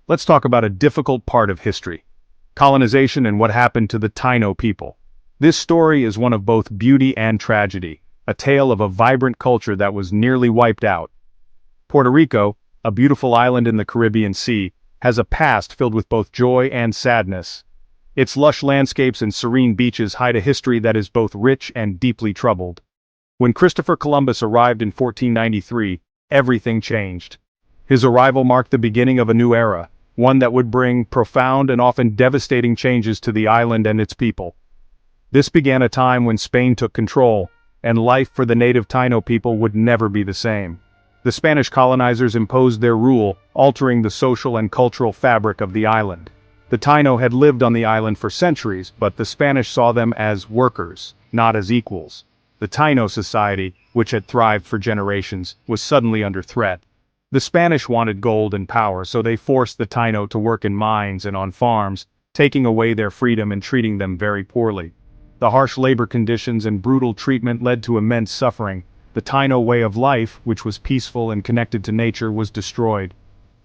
let's talk about a difficult part of history: colonization and what happened to the Taino people. This story is one of both beauty and tragedy, a tale of a vibrant culture that was nearly wiped out. Puerto Rico, a beautiful island in the Caribbean Sea, has a past filled with both joy and sadness. Its lush landscapes and serene beaches hide a history that is both rich and deeply troubled. When Christopher Columbus arrived in 1493, everything changed. His arrival marked the beginning of a new era, one that would bring profound and often devastating changes to the island and its people. This began a time when Spain took control, and life for the native Taino people would never be the same. The Spanish colonizers imposed their rule, altering the social and cultural fabric of the island. The Taino had lived on the island for centuries, but the Spanish saw them as workers, not as equals. The Taino society, which had thrived for generations, was suddenly under threat. The Spanish wanted gold and power, so they forced the Taino to work in mines and on farms, taking away their freedom and treating them very poorly. The harsh labor conditions and brutal treatment led to immense suffering. The Taino way of life, which was peaceful and connected to nature, was destroyed.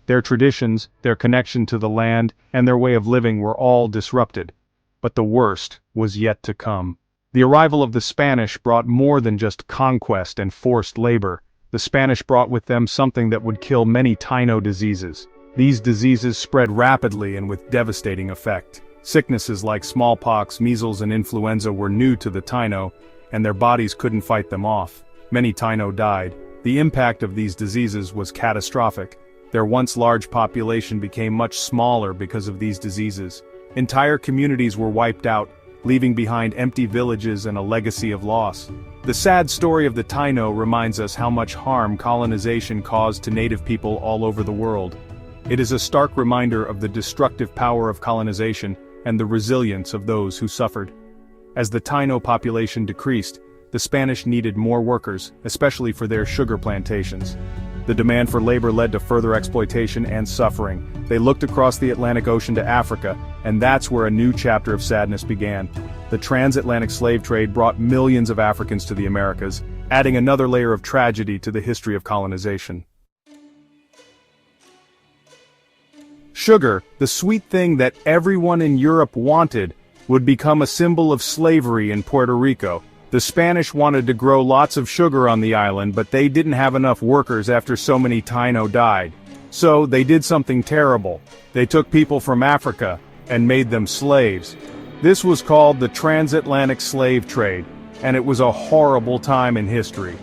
Their traditions, their connection to the land, and their way of living were all disrupted. But the worst was yet to come. The arrival of the Spanish brought more than just conquest and forced labor. The Spanish brought with them something that would kill many Taino diseases. These diseases spread rapidly and with devastating effect. Sicknesses like smallpox, measles, and influenza were new to the Taino, and their bodies couldn't fight them off. Many Taino died. The impact of these diseases was catastrophic. Their once large population became much smaller because of these diseases. Entire communities were wiped out, leaving behind empty villages and a legacy of loss. The sad story of the Taino reminds us how much harm colonization caused to native people all over the world. It is a stark reminder of the destructive power of colonization and the resilience of those who suffered. As the Taino population decreased, the Spanish needed more workers, especially for their sugar plantations. The demand for labor led to further exploitation and suffering. They looked across the Atlantic Ocean to Africa, and that's where a new chapter of sadness began. The transatlantic slave trade brought millions of Africans to the Americas, adding another layer of tragedy to the history of colonization. Sugar, the sweet thing that everyone in Europe wanted, would become a symbol of slavery in Puerto Rico. The Spanish wanted to grow lots of sugar on the island, but they didn't have enough workers after so many Taino died. So they did something terrible. They took people from Africa and made them slaves. This was called the transatlantic slave trade, and it was a horrible time in history.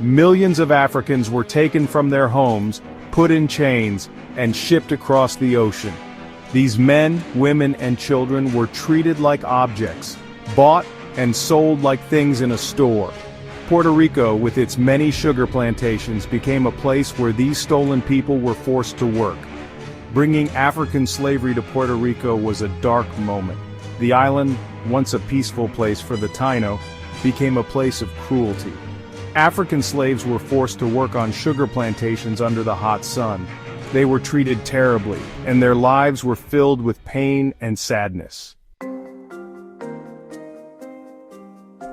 Millions of Africans were taken from their homes, put in chains, and shipped across the ocean. These men, women, and children were treated like objects, bought and sold like things in a store. Puerto Rico, with its many sugar plantations, became a place where these stolen people were forced to work. Bringing African slavery to Puerto Rico was a dark moment. The island, once a peaceful place for the Taino, became a place of cruelty. African slaves were forced to work on sugar plantations under the hot sun. They were treated terribly, and their lives were filled with pain and sadness.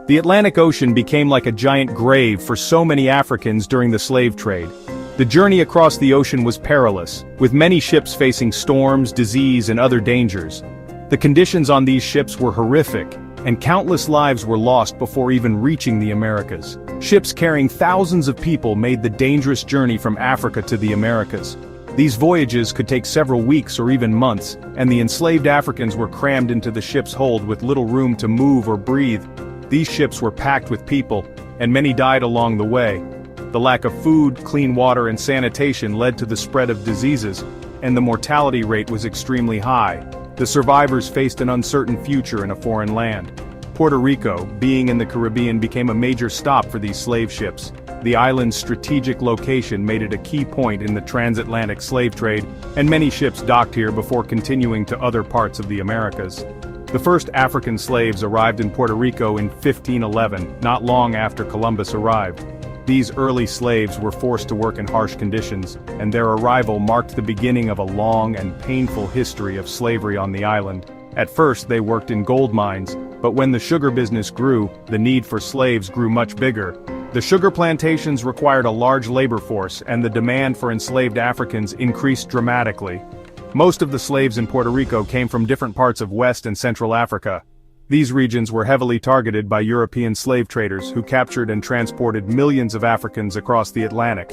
The Atlantic Ocean became like a giant grave for so many Africans during the slave trade. The journey across the ocean was perilous, with many ships facing storms, disease, and other dangers. The conditions on these ships were horrific, and countless lives were lost before even reaching the Americas. Ships carrying thousands of people made the dangerous journey from Africa to the Americas. These voyages could take several weeks or even months, and the enslaved Africans were crammed into the ship's hold with little room to move or breathe. These ships were packed with people, and many died along the way. The lack of food, clean water, and sanitation led to the spread of diseases, and the mortality rate was extremely high. The survivors faced an uncertain future in a foreign land. Puerto Rico, being in the Caribbean, became a major stop for these slave ships. The island's strategic location made it a key point in the transatlantic slave trade, and many ships docked here before continuing to other parts of the Americas. The first African slaves arrived in Puerto Rico in 1511, not long after Columbus arrived. These early slaves were forced to work in harsh conditions, and their arrival marked the beginning of a long and painful history of slavery on the island. At first they worked in gold mines, but when the sugar business grew, the need for slaves grew much bigger. The sugar plantations required a large labor force, and the demand for enslaved Africans increased dramatically. Most of the slaves in Puerto Rico came from different parts of West and Central Africa. These regions were heavily targeted by European slave traders who captured and transported millions of Africans across the Atlantic.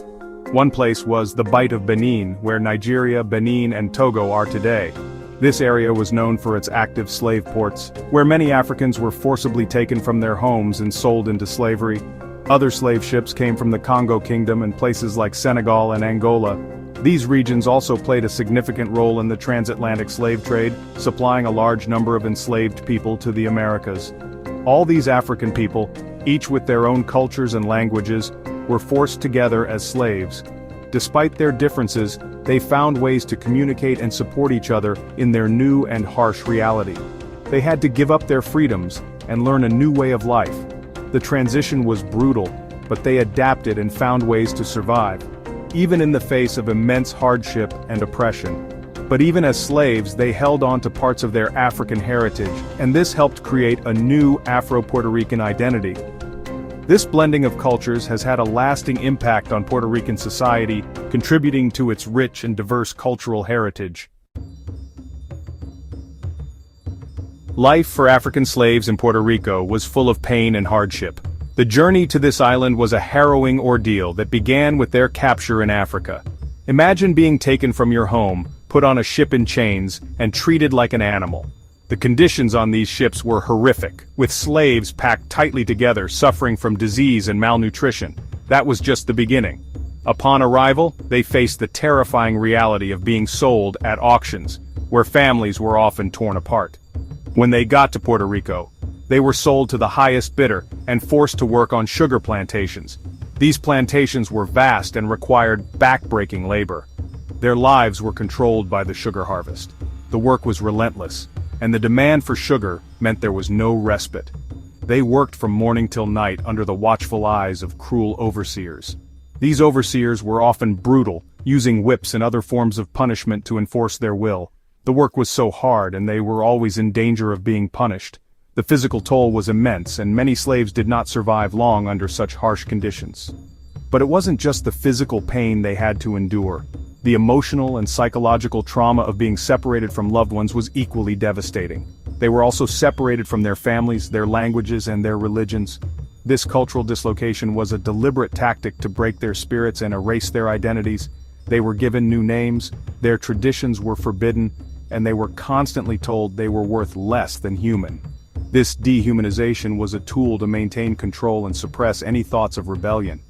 One place was the Bight of Benin, where Nigeria, Benin, and Togo are today. This area was known for its active slave ports, where many Africans were forcibly taken from their homes and sold into slavery. Other slave ships came from the Congo Kingdom and places like Senegal and Angola. These regions also played a significant role in the transatlantic slave trade, supplying a large number of enslaved people to the Americas. All these African people, each with their own cultures and languages, were forced together as slaves. Despite their differences, they found ways to communicate and support each other in their new and harsh reality. They had to give up their freedoms and learn a new way of life. The transition was brutal, but they adapted and found ways to survive, even in the face of immense hardship and oppression. But even as slaves, they held on to parts of their African heritage, and this helped create a new Afro-Puerto Rican identity. This blending of cultures has had a lasting impact on Puerto Rican society, contributing to its rich and diverse cultural heritage. Life for African slaves in Puerto Rico was full of pain and hardship. The journey to this island was a harrowing ordeal that began with their capture in Africa. Imagine being taken from your home, put on a ship in chains, and treated like an animal. The conditions on these ships were horrific, with slaves packed tightly together, suffering from disease and malnutrition. That was just the beginning. Upon arrival, they faced the terrifying reality of being sold at auctions, where families were often torn apart. When they got to Puerto Rico, they were sold to the highest bidder and forced to work on sugar plantations. These plantations were vast and required back-breaking labor. Their lives were controlled by the sugar harvest. The work was relentless, and the demand for sugar meant there was no respite. They worked from morning till night under the watchful eyes of cruel overseers. These overseers were often brutal, using whips and other forms of punishment to enforce their will. The work was so hard and they were always in danger of being punished. The physical toll was immense, and many slaves did not survive long under such harsh conditions. But it wasn't just the physical pain they had to endure. The emotional and psychological trauma of being separated from loved ones was equally devastating. They were also separated from their families, their languages, and their religions. This cultural dislocation was a deliberate tactic to break their spirits and erase their identities. They were given new names, their traditions were forbidden, and they were constantly told they were worth less than human. This dehumanization was a tool to maintain control and suppress any thoughts of rebellion.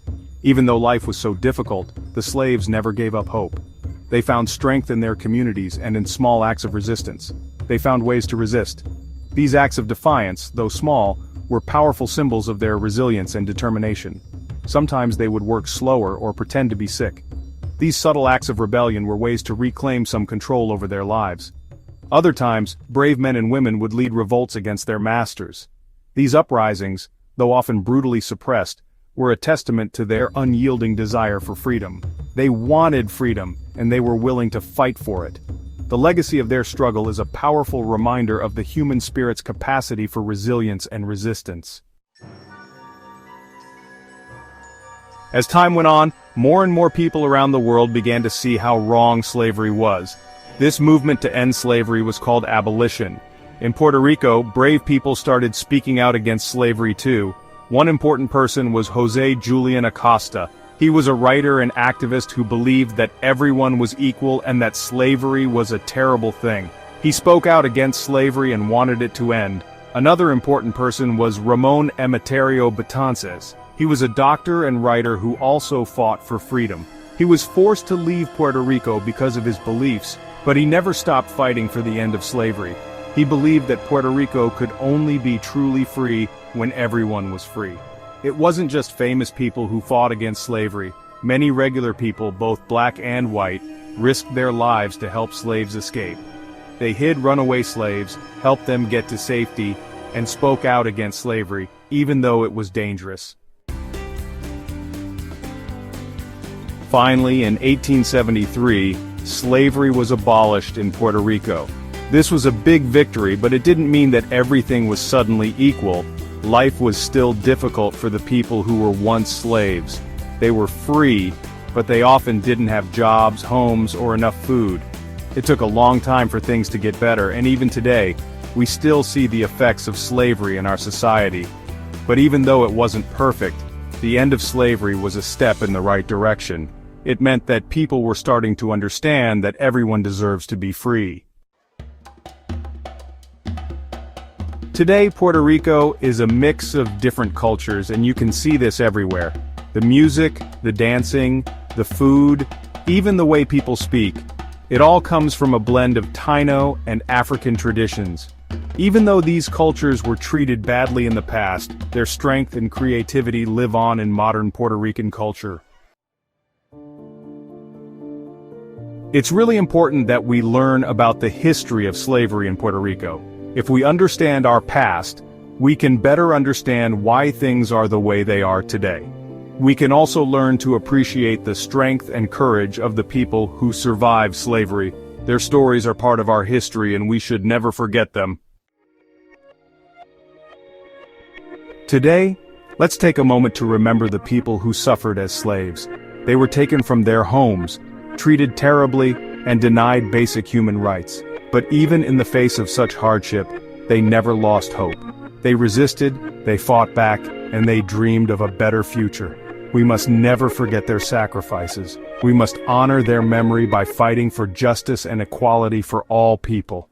Even though life was so difficult, the slaves never gave up hope. They found strength in their communities and in small acts of resistance. They found ways to resist. These acts of defiance, though small, were powerful symbols of their resilience and determination. Sometimes they would work slower or pretend to be sick. These subtle acts of rebellion were ways to reclaim some control over their lives. Other times, brave men and women would lead revolts against their masters. These uprisings, though often brutally suppressed, were a testament to their unyielding desire for freedom. They wanted freedom, and they were willing to fight for it. The legacy of their struggle is a powerful reminder of the human spirit's capacity for resilience and resistance. As time went on, more and more people around the world began to see how wrong slavery was. This movement to end slavery was called Abolition. In Puerto Rico, brave people started speaking out against slavery too. One important person was José Julián Acosta. He was a writer and activist who believed that everyone was equal and that slavery was a terrible thing. He spoke out against slavery and wanted it to end. Another important person was Ramón Emeterio Betances. He was a doctor and writer who also fought for freedom. He was forced to leave Puerto Rico because of his beliefs, but he never stopped fighting for the end of slavery. He believed that Puerto Rico could only be truly free when everyone was free. It wasn't just famous people who fought against slavery. Many regular people, both black and white, risked their lives to help slaves escape. They hid runaway slaves, helped them get to safety, and spoke out against slavery, even though it was dangerous. Finally, in 1873, slavery was abolished in Puerto Rico. This was a big victory, but it didn't mean that everything was suddenly equal. Life was still difficult for the people who were once slaves. They were free, but they often didn't have jobs, homes, or enough food. It took a long time for things to get better, and even today, we still see the effects of slavery in our society. But even though it wasn't perfect, the end of slavery was a step in the right direction. It meant that people were starting to understand that everyone deserves to be free. Today, Puerto Rico is a mix of different cultures, and you can see this everywhere. The music, the dancing, the food, even the way people speak. It all comes from a blend of Taino and African traditions. Even though these cultures were treated badly in the past, their strength and creativity live on in modern Puerto Rican culture. It's really important that we learn about the history of slavery in Puerto Rico. If we understand our past, we can better understand why things are the way they are today. We can also learn to appreciate the strength and courage of the people who survived slavery. Their stories are part of our history, and we should never forget them. Today, let's take a moment to remember the people who suffered as slaves. They were taken from their homes, treated terribly, and denied basic human rights. But even in the face of such hardship, they never lost hope. They resisted, they fought back, and they dreamed of a better future. We must never forget their sacrifices. We must honor their memory by fighting for justice and equality for all people.